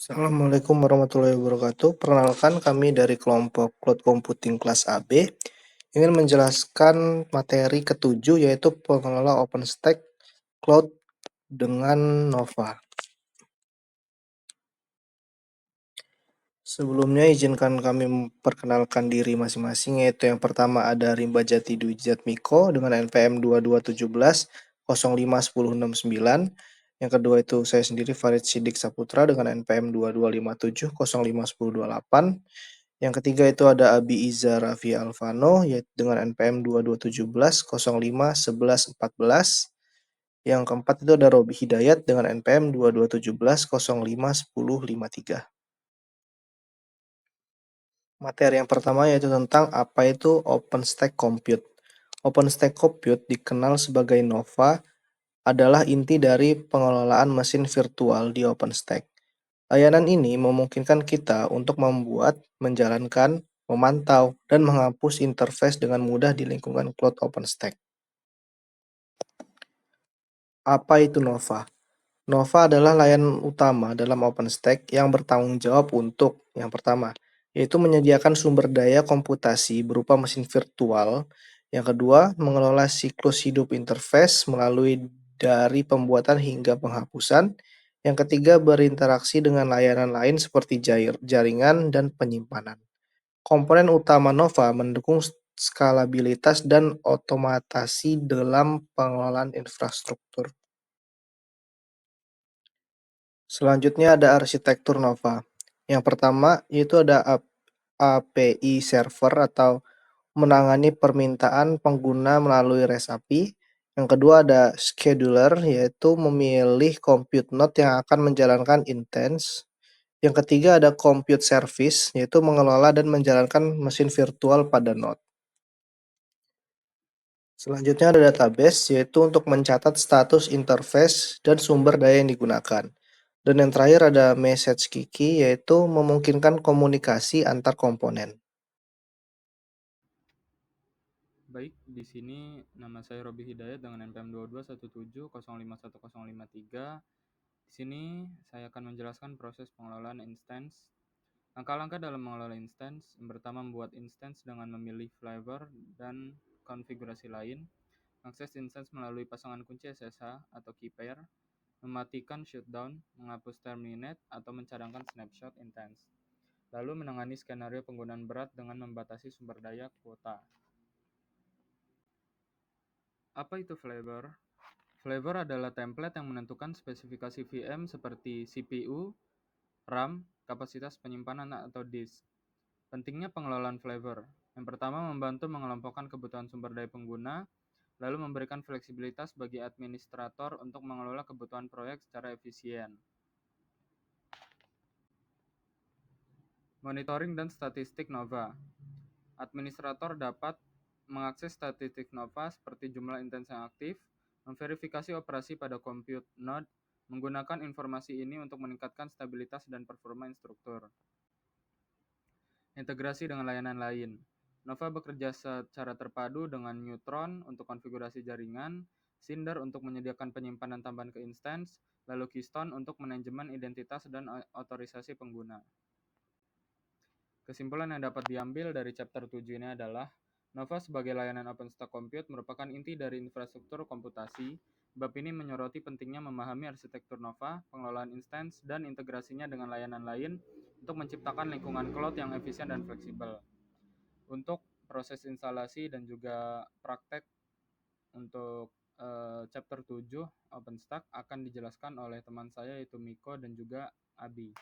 Assalamualaikum warahmatullahi wabarakatuh. Perkenalkan kami dari kelompok Cloud Computing kelas AB ingin menjelaskan materi ketujuh yaitu pengelola OpenStack Cloud dengan Nova. Sebelumnya izinkan kami memperkenalkan diri masing-masing, yaitu yang pertama ada Rimba Jati Dwi Jatmiko dengan NPM 2217 051069. Yang kedua itu saya sendiri Farid Sidik Saputra dengan NPM 2257 051028. Yang ketiga itu ada Abi Iza Raffi Alvano yaitu dengan NPM 2217 051114. Yang keempat itu ada Robi Hidayat dengan NPM 2217 051053. Materi yang pertama yaitu tentang apa itu OpenStack Compute. OpenStack Compute dikenal sebagai Nova adalah inti dari pengelolaan mesin virtual di OpenStack. Layanan ini memungkinkan kita untuk membuat, menjalankan, memantau, dan menghapus interface dengan mudah di lingkungan cloud OpenStack. Apa itu Nova? Nova adalah layanan utama dalam OpenStack yang bertanggung jawab untuk, yang pertama, yaitu menyediakan sumber daya komputasi berupa mesin virtual. Yang kedua, mengelola siklus hidup interface melalui dari pembuatan hingga penghapusan. Yang ketiga, berinteraksi dengan layanan lain seperti jaringan dan penyimpanan. Komponen utama Nova mendukung skalabilitas dan otomatisasi dalam pengelolaan infrastruktur. Selanjutnya ada arsitektur Nova. Yang pertama yaitu ada API server atau menangani permintaan pengguna melalui REST API. Yang kedua ada scheduler yaitu memilih compute node yang akan menjalankan instance. Yang ketiga ada compute service yaitu mengelola dan menjalankan mesin virtual pada node. Selanjutnya ada database yaitu untuk mencatat status interface dan sumber daya yang digunakan. Dan yang terakhir ada message key yaitu memungkinkan komunikasi antar komponen. Baik, di sini nama saya Robi Hidayat dengan NPM 2217 051053. Di sini saya akan menjelaskan proses pengelolaan instance. Langkah-langkah dalam mengelola instance. Yang pertama, membuat instance dengan memilih flavor dan konfigurasi lain. Akses instance melalui pasangan kunci SSH atau key pair. Mematikan shutdown, menghapus terminate, atau mencadangkan snapshot instance. Lalu menangani skenario penggunaan berat dengan membatasi sumber daya kuota. Apa itu flavor? Flavor adalah template yang menentukan spesifikasi VM seperti CPU, RAM, kapasitas penyimpanan atau disk. Pentingnya pengelolaan flavor. Yang pertama, membantu mengelompokkan kebutuhan sumber daya pengguna, lalu memberikan fleksibilitas bagi administrator untuk mengelola kebutuhan proyek secara efisien. Monitoring dan statistik Nova. Administrator dapat mengakses statistik Nova seperti jumlah instansi yang aktif, memverifikasi operasi pada compute node, menggunakan informasi ini untuk meningkatkan stabilitas dan performa instruktur. Integrasi dengan layanan lain. Nova bekerja secara terpadu dengan Neutron untuk konfigurasi jaringan, Cinder untuk menyediakan penyimpanan tambahan ke instance, lalu Keystone untuk manajemen identitas dan otorisasi pengguna. Kesimpulan yang dapat diambil dari chapter 7 ini adalah Nova sebagai layanan OpenStack Compute merupakan inti dari infrastruktur komputasi. Bab ini menyoroti pentingnya memahami arsitektur Nova, pengelolaan instance, dan integrasinya dengan layanan lain untuk menciptakan lingkungan cloud yang efisien dan fleksibel. Untuk proses instalasi dan juga praktek untuk chapter 7 OpenStack akan dijelaskan oleh teman saya yaitu Miko dan juga Abi.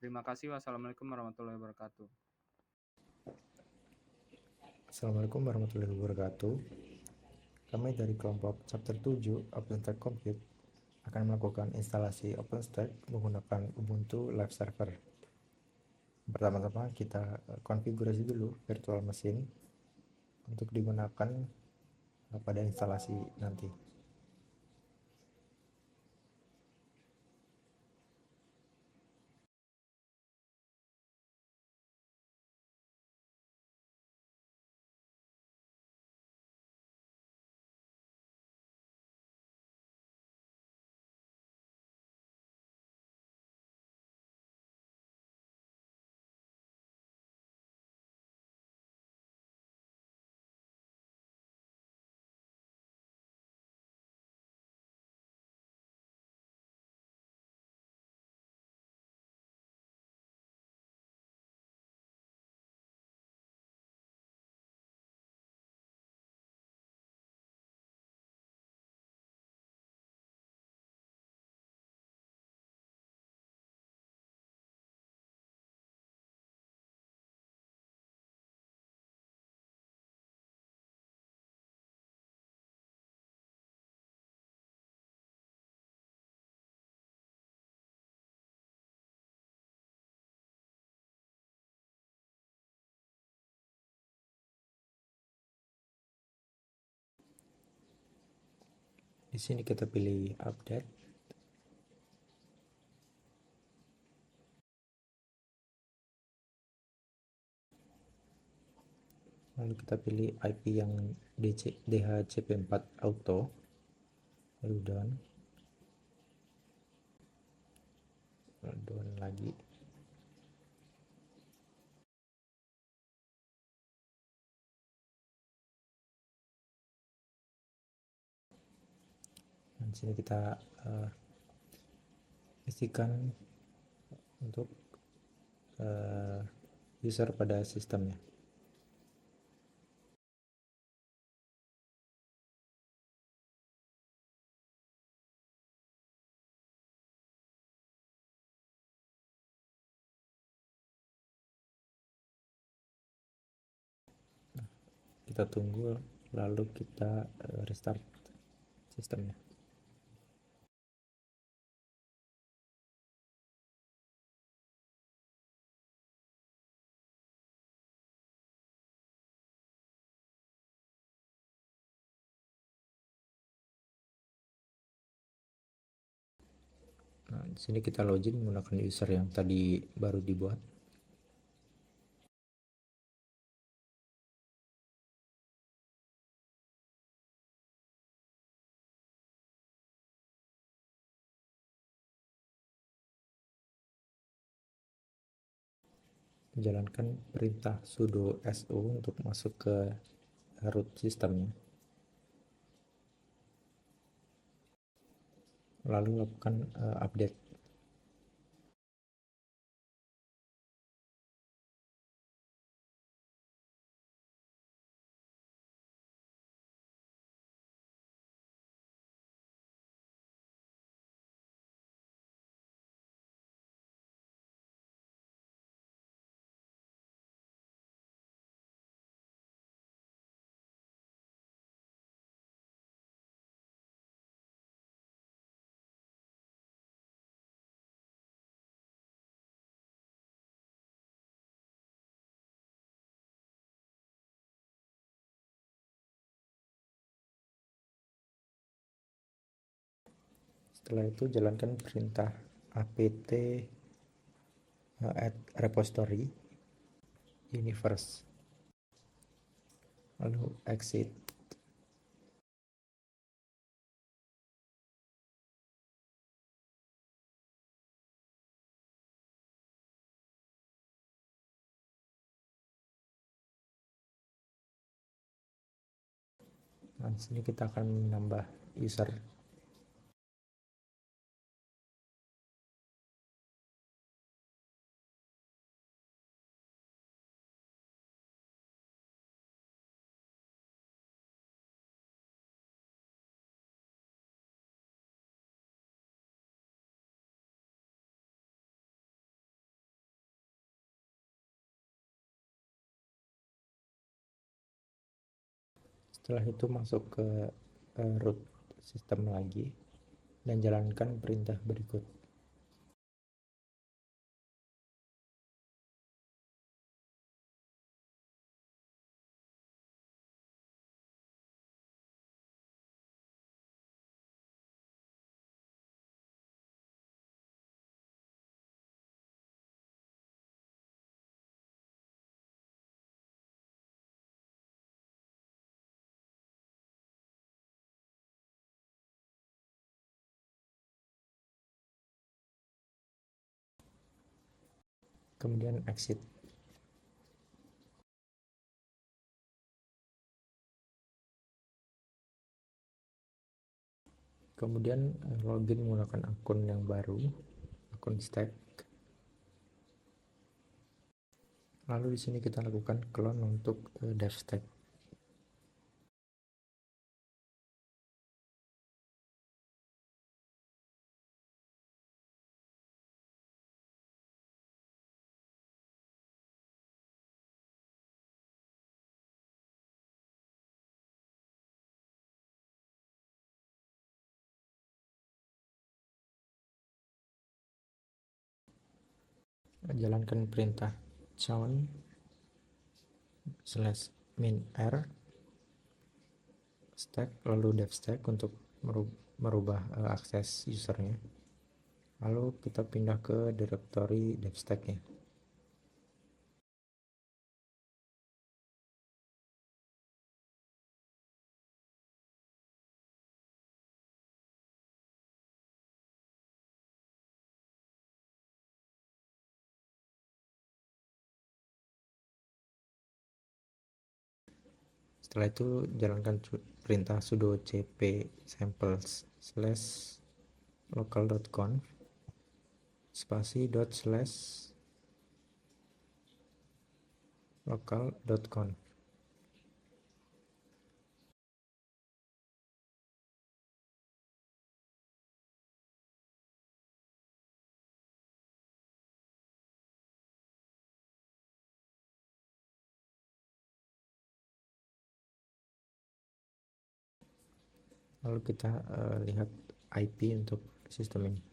Terima kasih. Wassalamualaikum warahmatullahi wabarakatuh. Assalamualaikum warahmatullahi wabarakatuh. Kami dari kelompok chapter 7 OpenStack Compute akan melakukan instalasi OpenStack menggunakan Ubuntu Live Server. Pertama-tama kita konfigurasi dulu virtual machine untuk digunakan pada instalasi nanti. Di sini kita pilih update. Lalu kita pilih IP yang DHCP4 auto, lalu done lagi. Dan sini kita pastikan untuk user pada sistemnya. Kita tunggu, lalu kita restart sistemnya. Nah, di sini kita login menggunakan user yang tadi baru dibuat. Jalankan perintah sudo su untuk masuk ke root sistemnya. Lalu lakukan update. Setelah itu jalankan perintah apt add repository universe, lalu exit. Nah, di sini kita akan menambah user. Setelah itu masuk ke root sistem lagi dan jalankan perintah berikut. Kemudian exit. Kemudian login menggunakan akun yang baru, akun stack. Lalu di sini kita lakukan clone untuk DevStack. Jalankan perintah chown /min r stack lalu devstack untuk merubah akses usernya. Lalu kita pindah ke directory devstack-nya. Setelah itu jalankan perintah sudo cp samples slash local.conf spasi dot slash local.conf. Lalu kita lihat IP untuk sistem ini.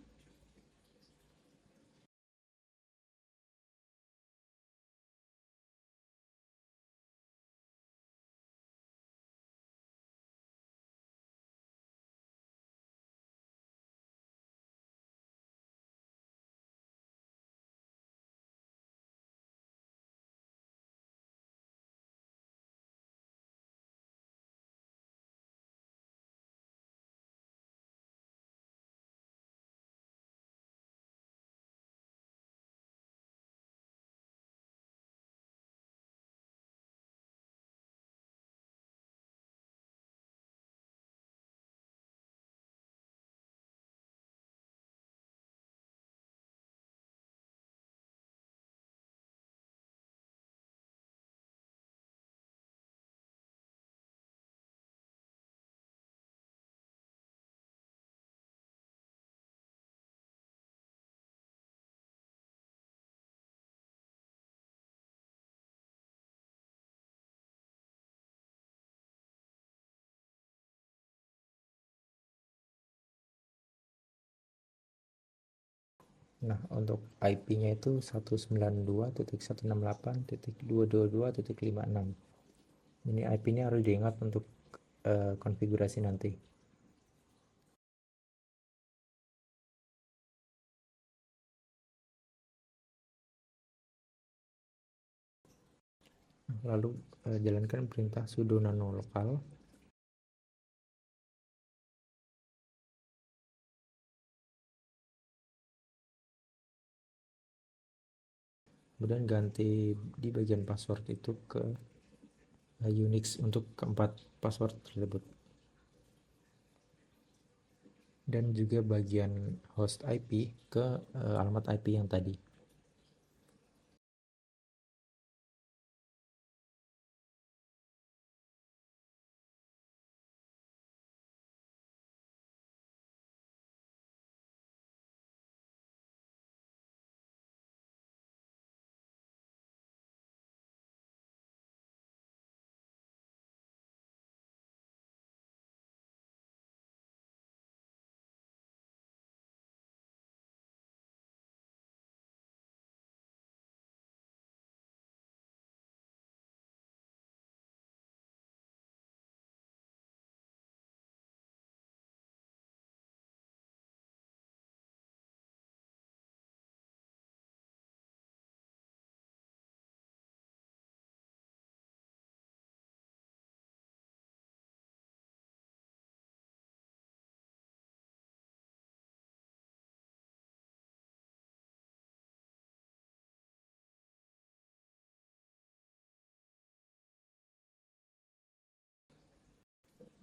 Nah, untuk IP-nya itu 192.168.222.56. Ini IP-nya harus diingat untuk konfigurasi nanti. Lalu jalankan perintah sudo nano lokal. Kemudian ganti di bagian password itu ke Unix untuk keempat password tersebut. Dan juga bagian host IP ke alamat IP yang tadi.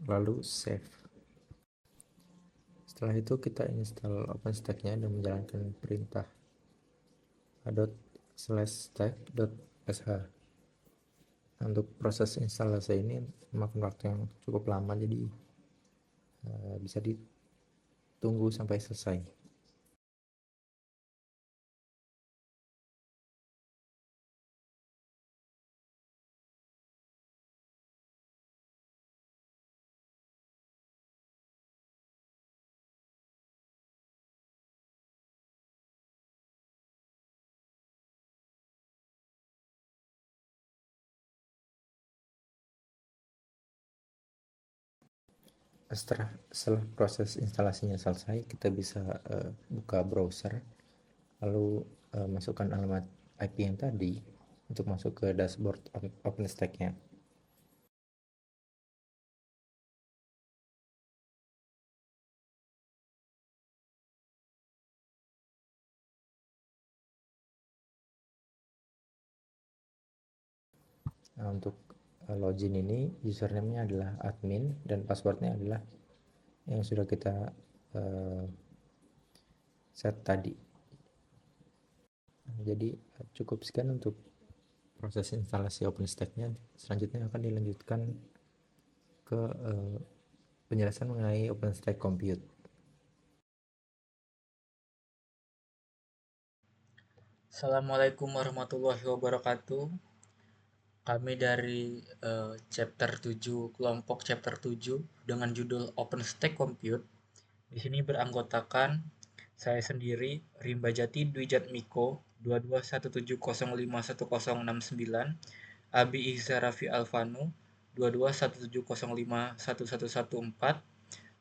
Lalu save. Setelah itu kita install OpenStack-nya dan menjalankan perintah /stack.sh. Untuk proses instalasi ini memakan waktu yang cukup lama, jadi bisa ditunggu sampai selesai. setelah proses instalasinya selesai, kita bisa buka browser, lalu masukkan alamat IP yang tadi untuk masuk ke dashboard OpenStack-nya. Nah, untuk login ini username-nya adalah admin dan passwordnya adalah yang sudah kita set tadi. Jadi cukup sekian untuk proses instalasi OpenStack-nya. Selanjutnya akan dilanjutkan ke penjelasan mengenai OpenStack Compute. Assalamualaikum warahmatullahi wabarakatuh. Kami dari chapter 7, kelompok chapter 7 dengan judul OpenStack Compute. Di sini beranggotakan saya sendiri, Rimba Jati Dwijatmiko 2217051069, Abi Ihsa Raffi Alvanu 2217051114,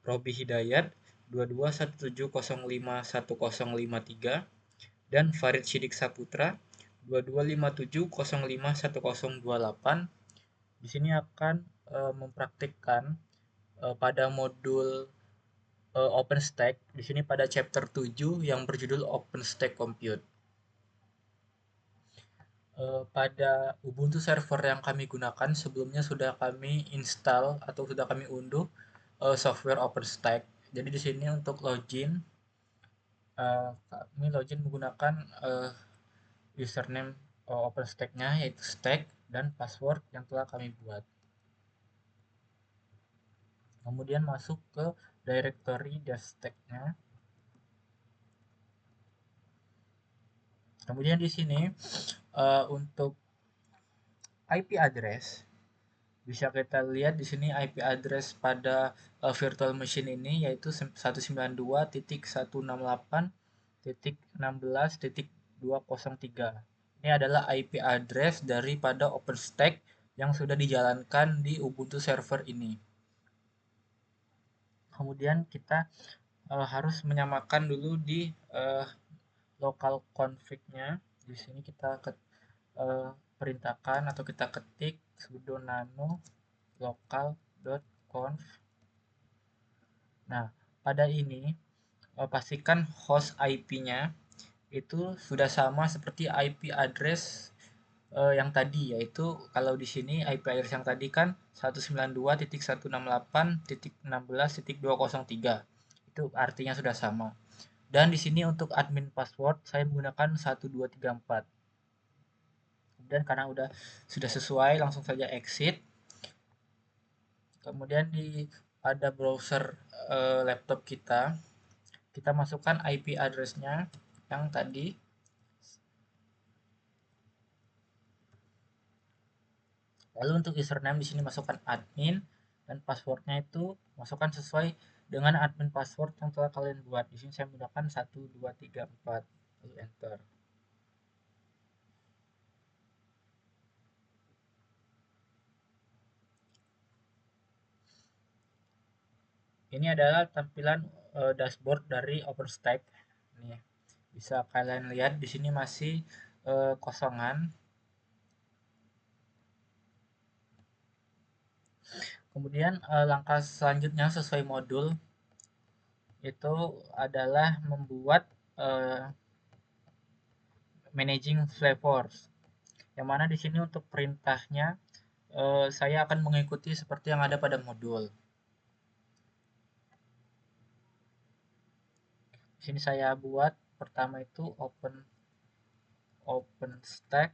Robi Hidayat 2217051053, dan Farid Shidik Saputra 2257051028. Di sini akan mempraktikkan pada modul OpenStack, di sini pada chapter 7 yang berjudul OpenStack Compute. Pada Ubuntu server yang kami gunakan sebelumnya sudah kami install atau sudah kami unduh software OpenStack. Jadi di sini untuk login kami login menggunakan username OpenStack-nya yaitu stack dan password yang telah kami buat. Kemudian masuk ke directory devstack-nya. Kemudian di sini untuk IP address bisa kita lihat di sini IP address pada virtual machine ini yaitu 192.168.16.203. Ini adalah IP address daripada OpenStack yang sudah dijalankan di Ubuntu server ini. Kemudian kita harus menyamakan dulu di local config-nya. Di sini kita perintahkan atau kita ketik sudo nano local.conf. Nah, pada ini pastikan host IP-nya itu sudah sama seperti IP address yang tadi, yaitu kalau di sini IP address yang tadi kan 192.168.16.203. Itu artinya sudah sama. Dan di sini untuk admin password saya menggunakan 1234. Kemudian karena sudah sesuai, langsung saja exit. Kemudian pada browser laptop kita masukkan IP address-nya yang tadi. Lalu untuk username di sini masukkan admin dan passwordnya itu masukkan sesuai dengan admin password yang telah kalian buat. Di sini saya menggunakan 1234. Lalu enter. Ini adalah tampilan dashboard dari OpenStack. Ini bisa kalian lihat di sini masih kosongan. Kemudian langkah selanjutnya sesuai modul itu adalah membuat managing flavors. Yang mana di sini untuk perintahnya saya akan mengikuti seperti yang ada pada modul. Di sini saya buat pertama itu OpenStack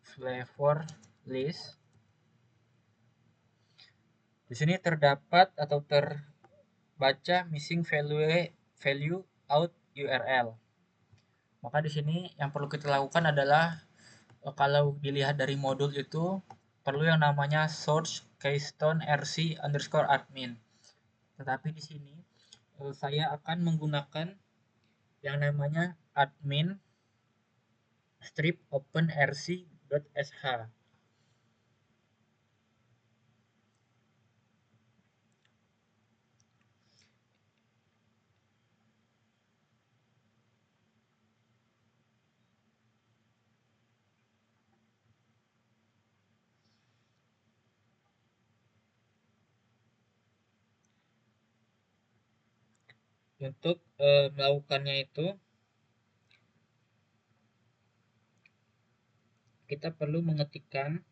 flavor list. Di sini terdapat atau terbaca missing value out URL. Maka di sini yang perlu kita lakukan adalah kalau dilihat dari modul itu perlu yang namanya source keystone rc_admin. Tetapi di sini saya akan menggunakan yang namanya admin strip open rc.sh. Untuk melakukannya itu kita perlu mengetikkan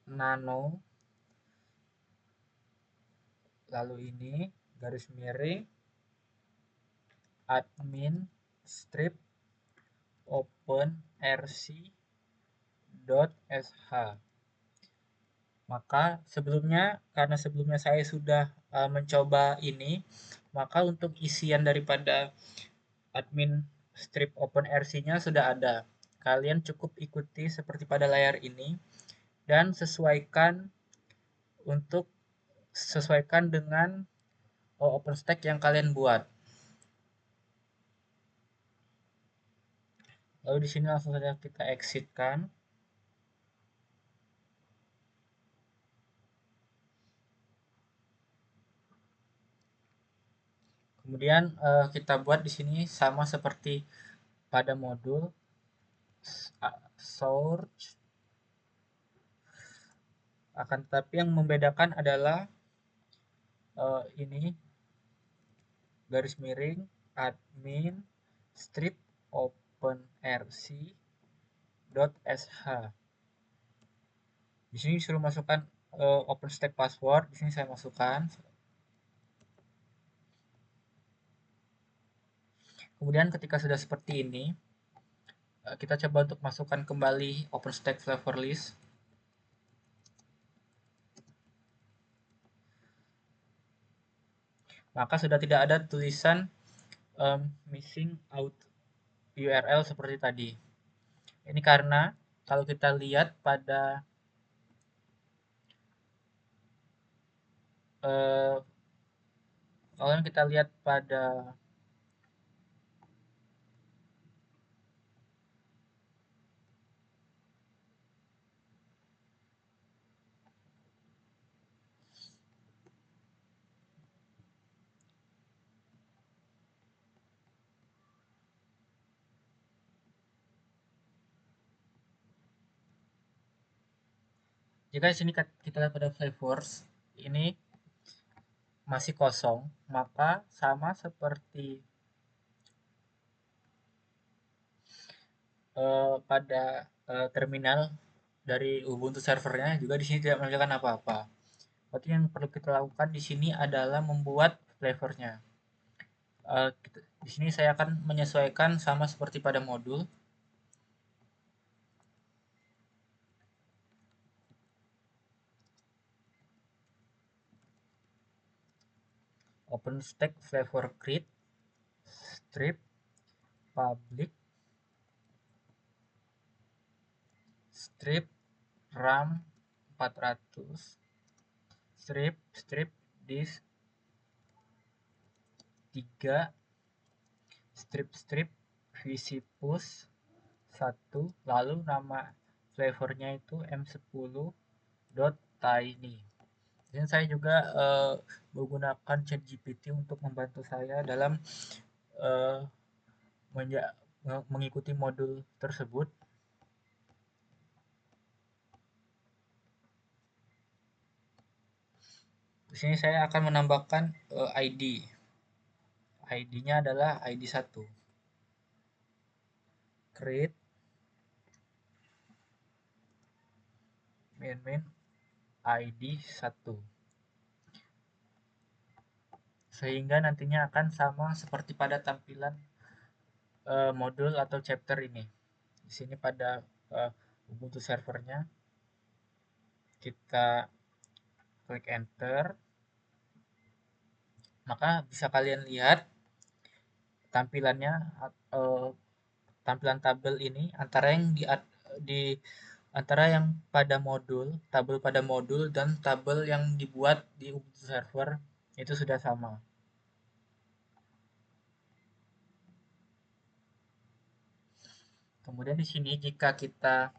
nano, lalu ini garis miring admin strip openrc.sh. Maka karena sebelumnya saya sudah mencoba ini, maka untuk isian daripada admin strip openrc-nya sudah ada. Kalian cukup ikuti seperti pada layar ini dan sesuaikan dengan OpenStack yang kalian buat. Lalu di sini langsung saja kita exitkan. Kemudian kita buat di sini sama seperti pada modul source, akan tetapi yang membedakan adalah ini garis miring admin strip openrc.sh. Di sini disuruh masukkan OpenStack password. Di sini saya masukkan. Kemudian ketika sudah seperti ini, kita coba untuk masukkan kembali OpenStack flavor list. Maka sudah tidak ada tulisan missing out URL seperti tadi. Ini karena kalau kita lihat pada jika di sini kita lihat pada flavors ini masih kosong, maka sama seperti pada terminal dari Ubuntu servernya juga di sini tidak menunjukkan apa-apa. Berarti yang perlu kita lakukan di sini adalah membuat flavornya. Di sini saya akan menyesuaikan sama seperti pada modul. OpenStack flavor create strip public strip RAM 400 strip disk 3 strip VCPUS 1, lalu nama flavornya itu m10.tiny. Dan saya juga menggunakan ChatGPT untuk membantu saya dalam mengikuti modul tersebut. Di sini saya akan menambahkan ID. ID-nya adalah ID 1. Create main ID 1. Sehingga nantinya akan sama seperti pada tampilan modul atau chapter ini. Di sini pada Ubuntu servernya kita klik enter, maka bisa kalian lihat tampilannya, tampilan tabel ini antara yang pada modul, tabel pada modul dan tabel yang dibuat di Ubuntu server itu sudah sama. Kemudian di sini jika kita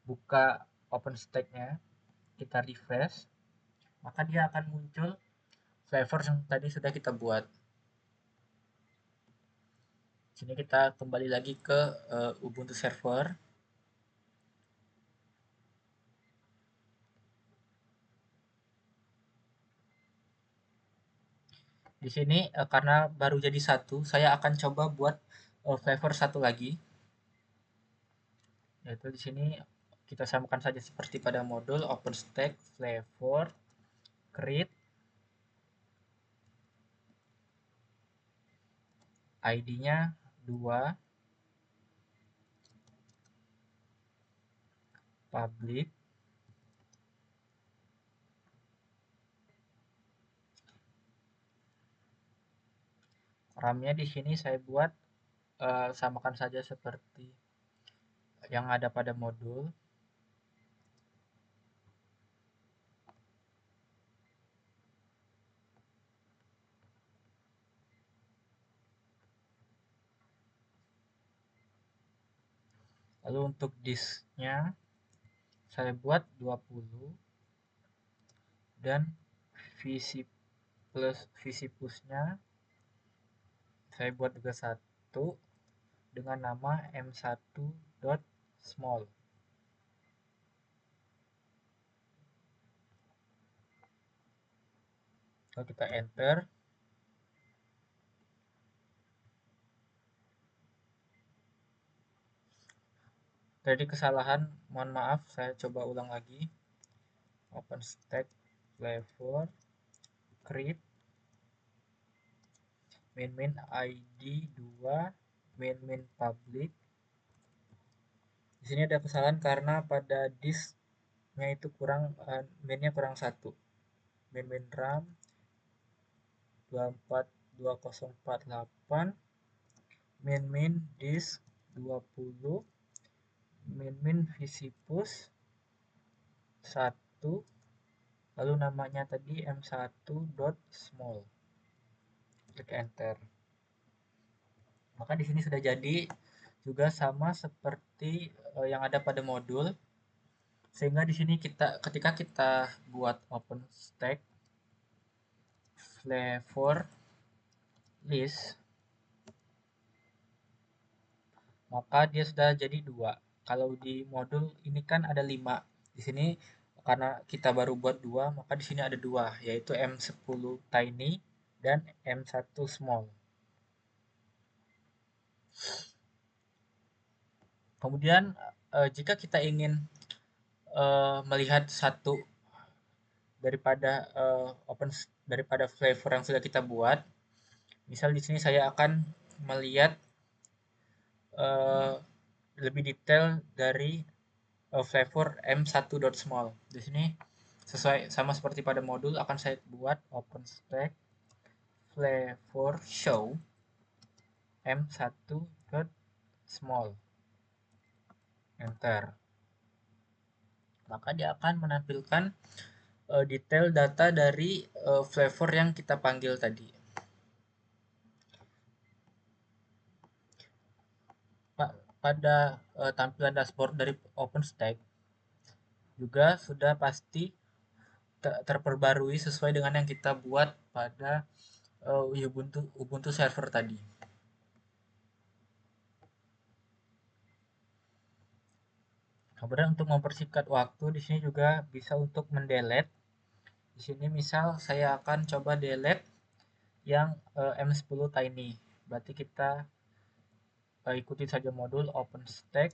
buka OpenStack-nya, kita refresh, maka dia akan muncul flavor yang tadi sudah kita buat. Sini kita kembali lagi ke Ubuntu server. Di sini karena baru jadi satu, saya akan coba buat flavor satu lagi. Yaitu di sini kita samakan saja seperti pada modul OpenStack flavor create ID-nya 2 public RAM-nya di sini saya buat samakan saja seperti yang ada pada modul. Lalu untuk disknya saya buat 20 dan visi plusnya saya buat juga 1 dengan nama m1.small. Kalau kita enter, tadi kesalahan, mohon maaf, saya coba ulang lagi. OpenStack flavor create main ID 2 main public. Di sini ada kesalahan karena pada disknya itu kurang mainnya kurang 1. Main RAM 242048 main disk 20 main visi push 1 lalu namanya tadi m1.small. Klik enter. Maka di sini sudah jadi juga sama seperti yang ada pada modul. Sehingga di sini ketika kita buat OpenStack flavor list, maka dia sudah jadi 2. Kalau di modul ini kan ada 5. Di sini karena kita baru buat 2, maka di sini ada 2, yaitu M10 tiny dan M1 small. Kemudian jika kita ingin melihat satu daripada flavor yang sudah kita buat, misal di sini saya akan melihat lebih detail dari flavor m1.small. Di sini sesuai sama seperti pada modul akan saya buat OpenStack flavor show m1.small. Enter. Maka dia akan menampilkan detail data dari flavor yang kita panggil tadi. Pada tampilan dashboard dari OpenStack juga sudah pasti terperbarui sesuai dengan yang kita buat pada Ubuntu server tadi. Kemudian untuk mempersingkat waktu di sini juga bisa untuk mendelete. Di sini misal saya akan coba delete yang M10 tiny. Berarti kita ikuti saja modul OpenStack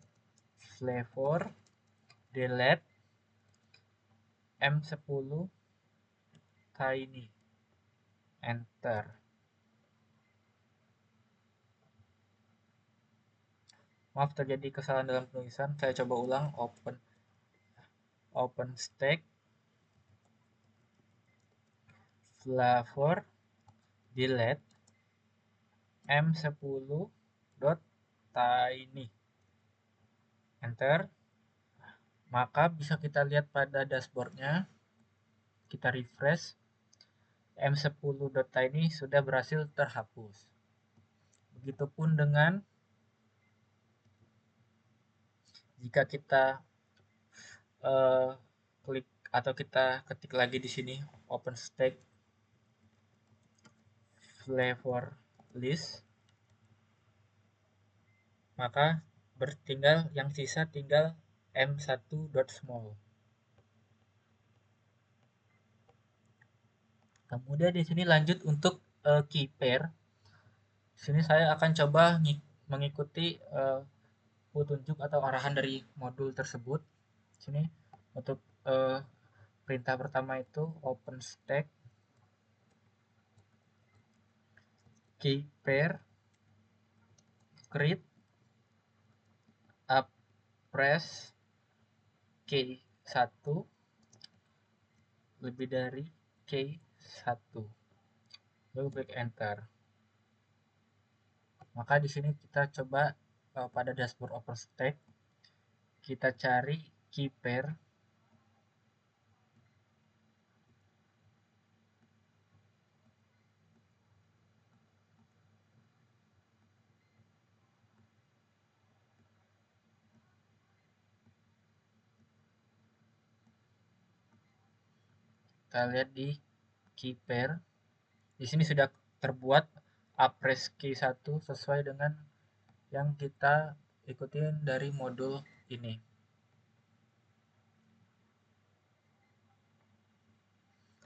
flavor delete M10 tiny. Enter. Maaf terjadi kesalahan dalam penulisan. Saya coba ulang. OpenStack flavor delete m10.tiny. Enter. Maka bisa kita lihat pada dashboardnya. Kita refresh. M10.tiny sudah berhasil terhapus. Begitupun dengan jika kita klik atau kita ketik lagi di sini OpenStack flavor list, maka bertinggal yang sisa tinggal m1.small. Kemudian di sini lanjut untuk key pair. Di sini saya akan coba mengikuti petunjuk atau arahan dari modul tersebut. Di sini untuk perintah pertama itu OpenStack key pair create press K1 lebih dari K1. Lalu klik enter. Maka di sini kita coba pada dashboard OpenStack kita cari key pair. Kita lihat di key pair. Di sini sudah terbuat apress K1 sesuai dengan yang kita ikutin dari modul ini.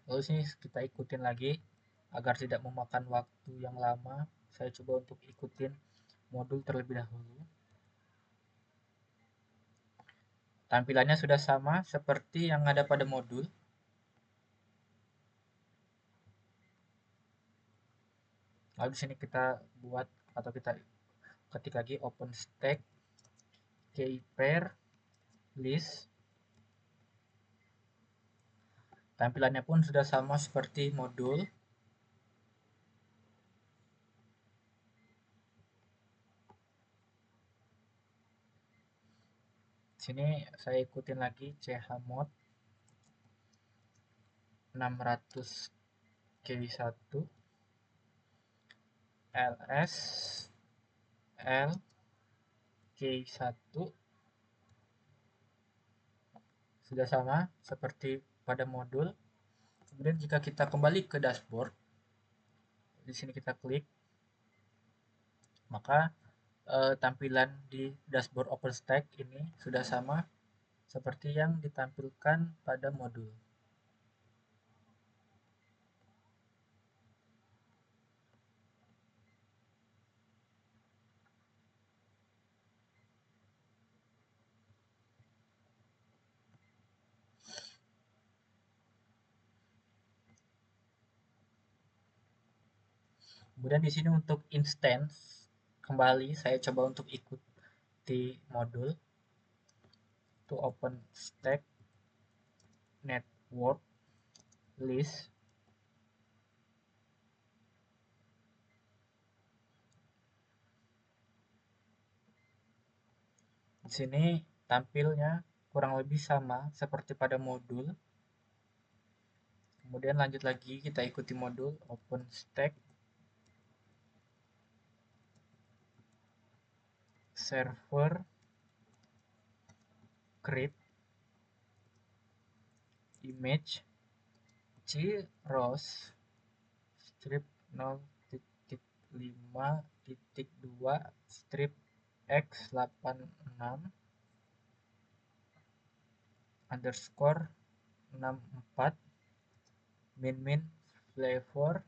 Lalu sini kita ikutin lagi agar tidak memakan waktu yang lama. Saya coba untuk ikutin modul terlebih dahulu. Tampilannya sudah sama seperti yang ada pada modul. Lalu di sini kita buat atau kita ketik lagi OpenStack key pair list. Tampilannya pun sudah sama seperti modul. Sini saya ikutin lagi chmod 600 K1 ls l K1 sudah sama seperti pada modul. Kemudian jika kita kembali ke dashboard, di sini kita klik, maka tampilan di dashboard OpenStack ini sudah sama seperti yang ditampilkan pada modul. Kemudian di sini untuk instance, kembali saya coba untuk ikuti modul to OpenStack network list. Di sini tampilnya kurang lebih sama seperti pada modul. Kemudian lanjut lagi kita ikuti modul OpenStack server create image CROS strip 0.5.2 strip x86 underscore 64 min flavor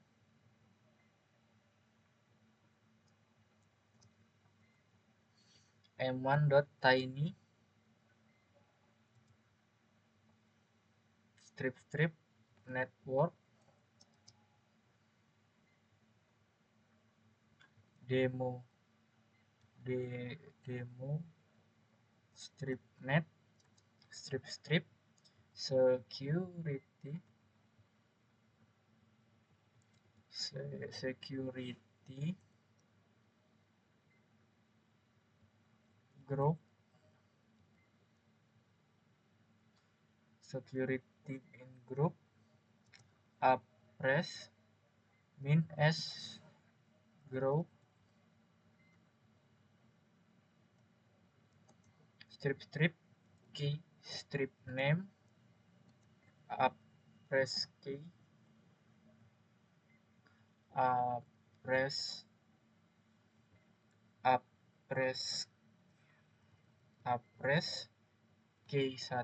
m1.tiny strip network demo strip net strip security group security in group apress min s group strip key strip name apress key apress apres K1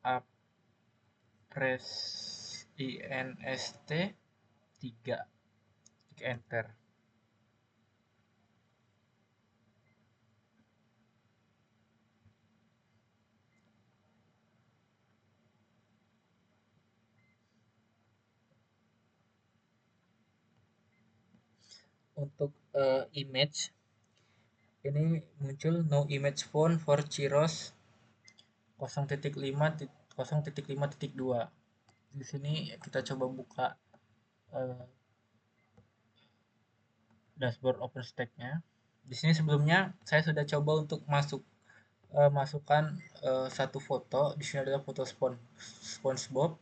apres inst 3, klik enter. Untuk image ini muncul no image found for Ciros 0.5.2. Di sini kita coba buka dashboard OpenStack-nya. Di sini sebelumnya saya sudah coba untuk masukkan satu foto. Di sini adalah foto SpongeBob.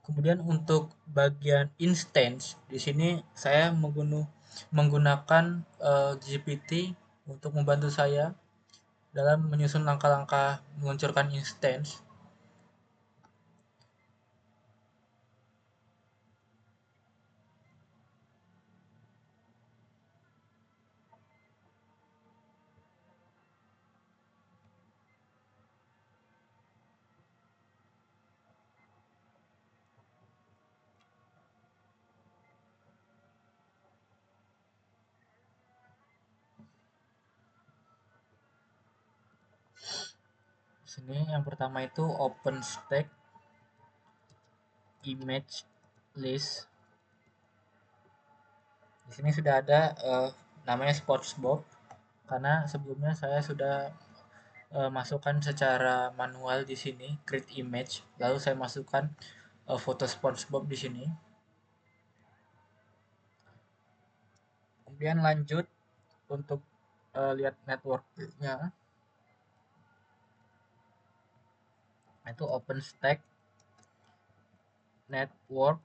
Kemudian untuk bagian instance, di sini saya menggunakan GPT untuk membantu saya dalam menyusun langkah-langkah meluncurkan instance. Di sini yang pertama itu OpenStack image list. Di sini sudah ada namanya SpongeBob karena sebelumnya saya sudah masukkan secara manual di sini create image, lalu saya masukkan foto SpongeBob di sini. Kemudian lanjut untuk lihat networknya, itu OpenStack network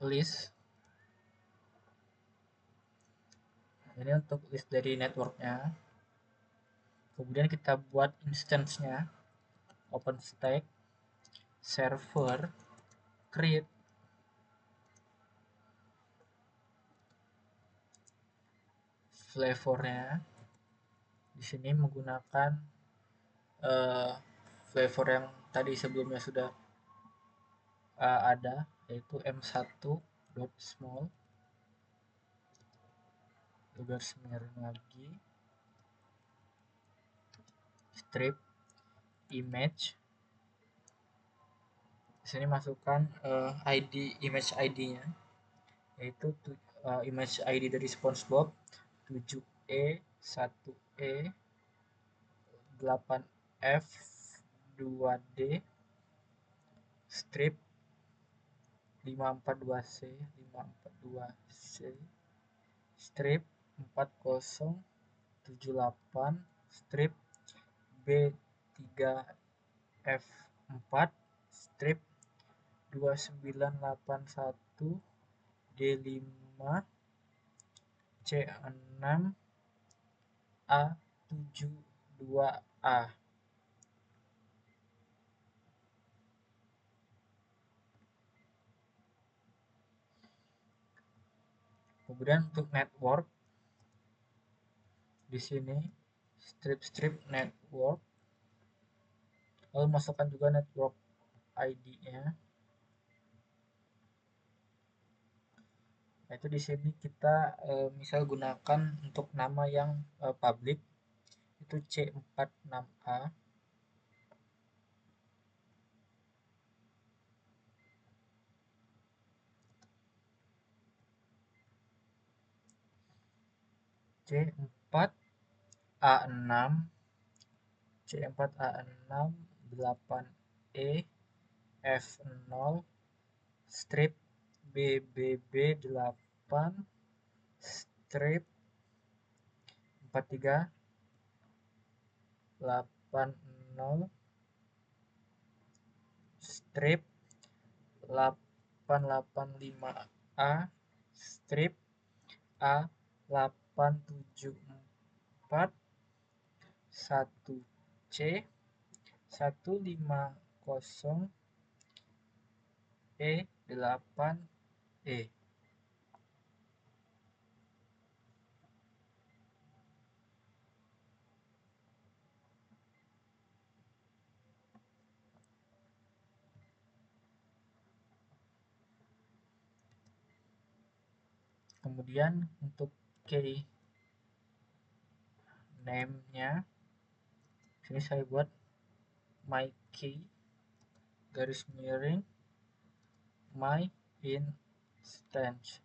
list. Ini untuk list dari networknya. Kemudian kita buat instance-nya, OpenStack server create flavornya. Di sini menggunakan flavor yang tadi sebelumnya sudah ada, yaitu m1.small. Garis miring lagi, strip image. Di sini masukkan image ID-nya, yaitu image ID dari SpongeBob 7E 1E 8F 2D strip 542C 542C strip 4078 strip B3F 4 strip 2981 D5 C6 A72A. Kemudian untuk network di sini strip network, lalu masukkan juga network ID-nya. Nah, itu di sini kita misal gunakan untuk nama yang public itu C46A. C4A6 C4A6 8E F0 strip BBB8 strip 4380 strip 885A strip A874 1C 150 E8E. Kemudian untuk key name-nya sini saya buat my key garis miring my instance.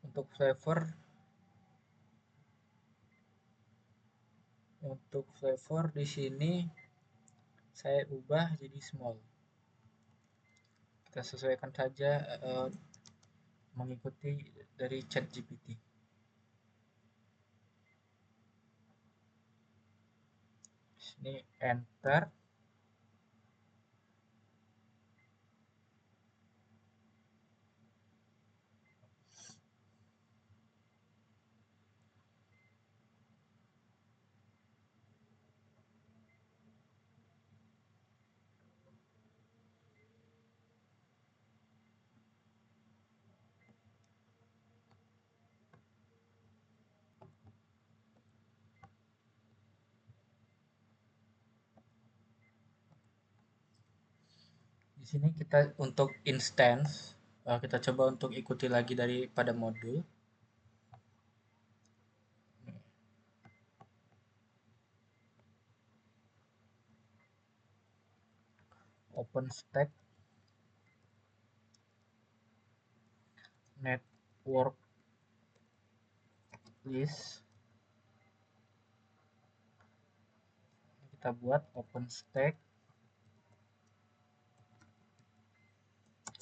Untuk flavor di sini saya ubah jadi small. Kita sesuaikan saja mengikuti dari ChatGPT. Sini enter. Di sini kita untuk instance kita coba untuk ikuti lagi daripada modul. OpenStack network list, kita buat OpenStack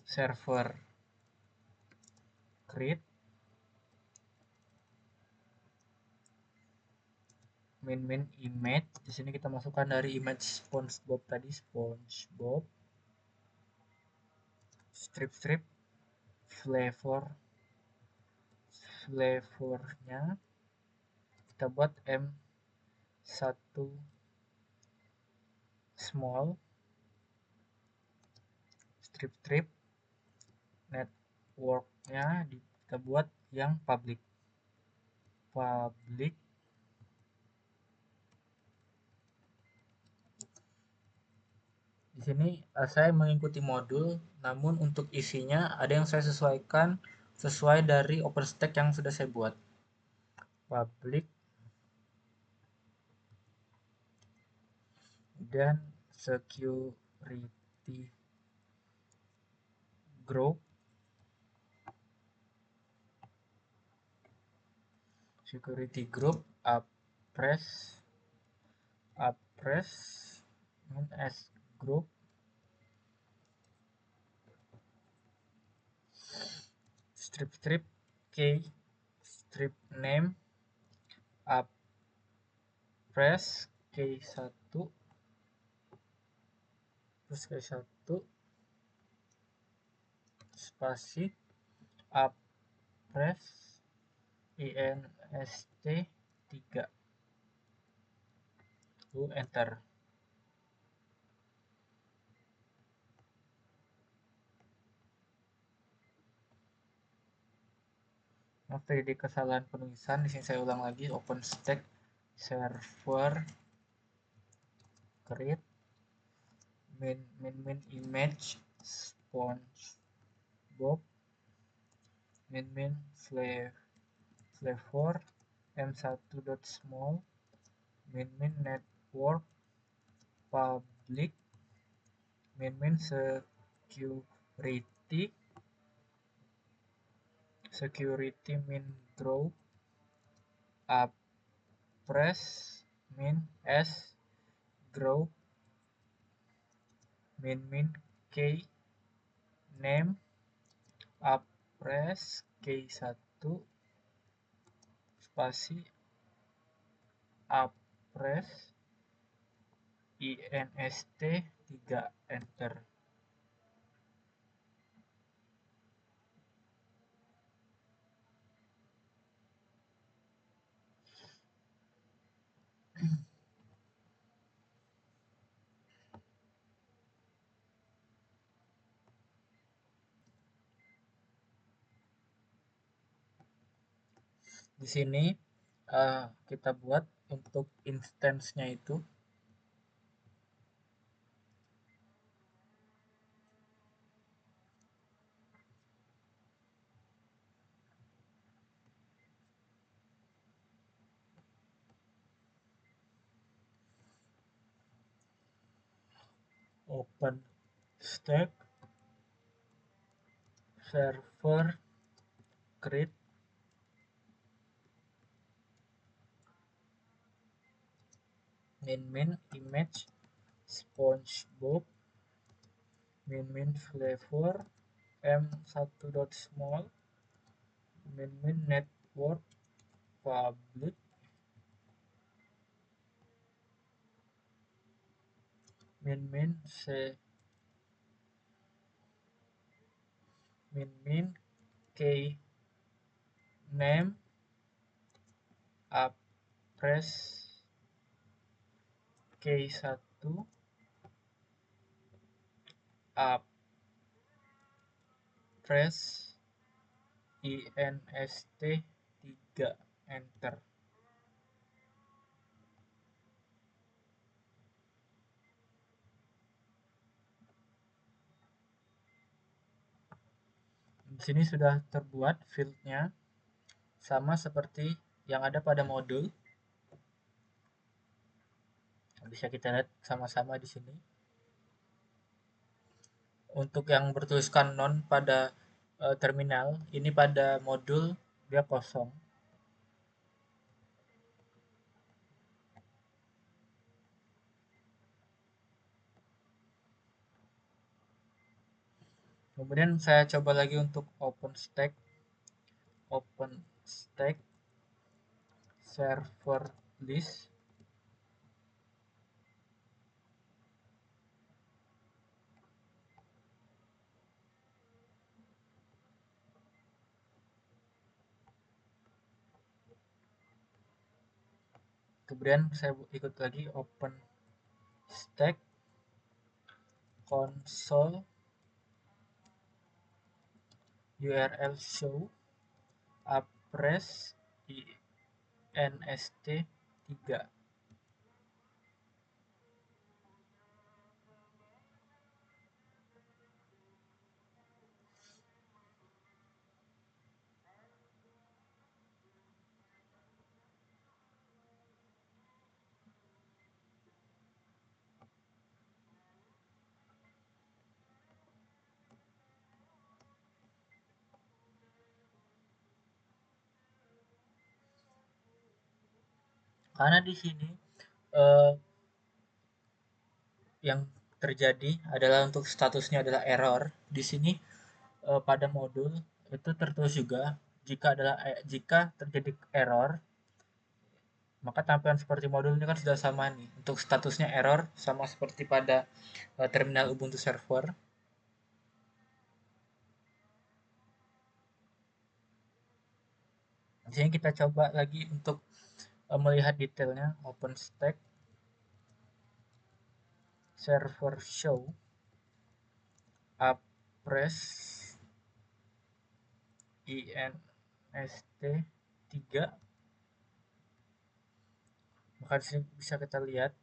server create main image. Di sini kita masukkan dari image SpongeBob tadi, SpongeBob strip flavornya kita buat M1 small strip networknya kita buat yang public. Di sini saya mengikuti modul, namun untuk isinya ada yang saya sesuaikan sesuai dari OpenStack yang sudah saya buat. Public dan security group. Appress as group. Strip key strip name appress K1 terus kali 1 spasi apres inst 3 lalu enter. Maaf terjadi kesalahan penulisan. Di sini saya ulang lagi, OpenStack server create min image SpongeBob min flavor m1.small min network public min security min grow apres min s grow min key name apres key 1 spasi apres inst 3 enter. Di sini kita buat untuk instance-nya itu OpenStack server create min image SpongeBob min flavor m1.small min network public min key name apres key 1 apres inst 3 enter. Di sini sudah terbuat fieldnya sama seperti yang ada pada modul. Bisa kita lihat sama-sama di sini. Untuk yang bertuliskan non pada terminal, ini pada modul dia kosong. Kemudian saya coba lagi untuk OpenStack server list. Kemudian saya ikut lagi OpenStack console URL show apres inst 3. Karena di sini yang terjadi adalah untuk statusnya adalah error. Di sini pada modul itu tertulis juga jika terjadi error Maka tampilan seperti modul ini kan sudah sama nih. Untuk statusnya error sama seperti pada terminal Ubuntu server. Di sini kita coba lagi untuk melihat detailnya. OpenStack server show apres inst3. Maka di sini bisa kita lihat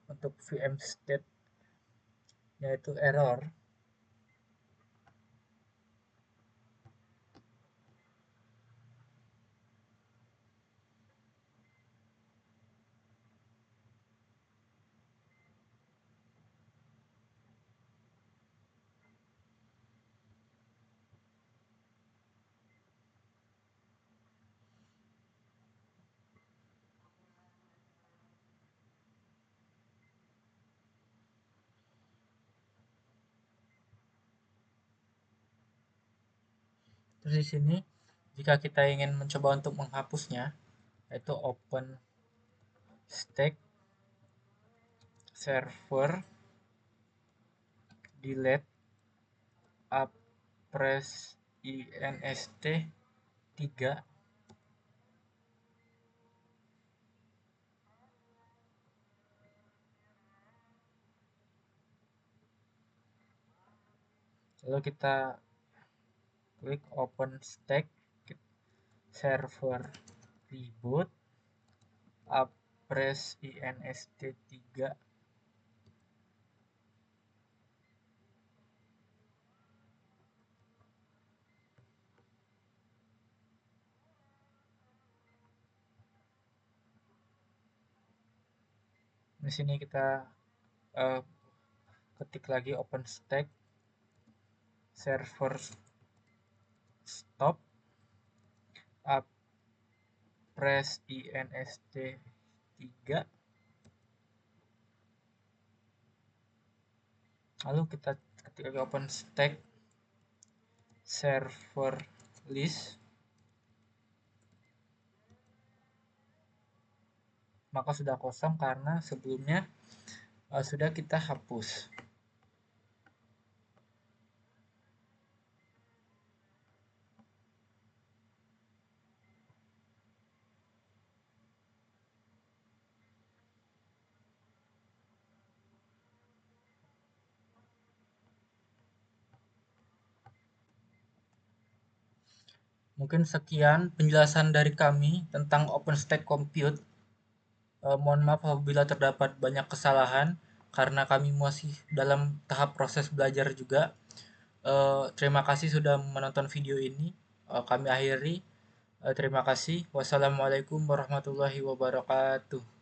untuk VM state yaitu error. Terus di sini jika kita ingin mencoba untuk menghapusnya, yaitu OpenStack server delete apres inst3. Lalu kita klik OpenStack server reboot apres inst3. Di sini kita ketik lagi OpenStack server stop apres inst3. Lalu kita ketik lagi OpenStack server list. Maka sudah kosong karena sebelumnya sudah kita hapus. Mungkin sekian penjelasan dari kami tentang OpenStack Compute. Mohon maaf apabila terdapat banyak kesalahan karena kami masih dalam tahap proses belajar juga. Terima kasih sudah menonton video ini. Kami akhiri. Terima kasih. Wassalamualaikum warahmatullahi wabarakatuh.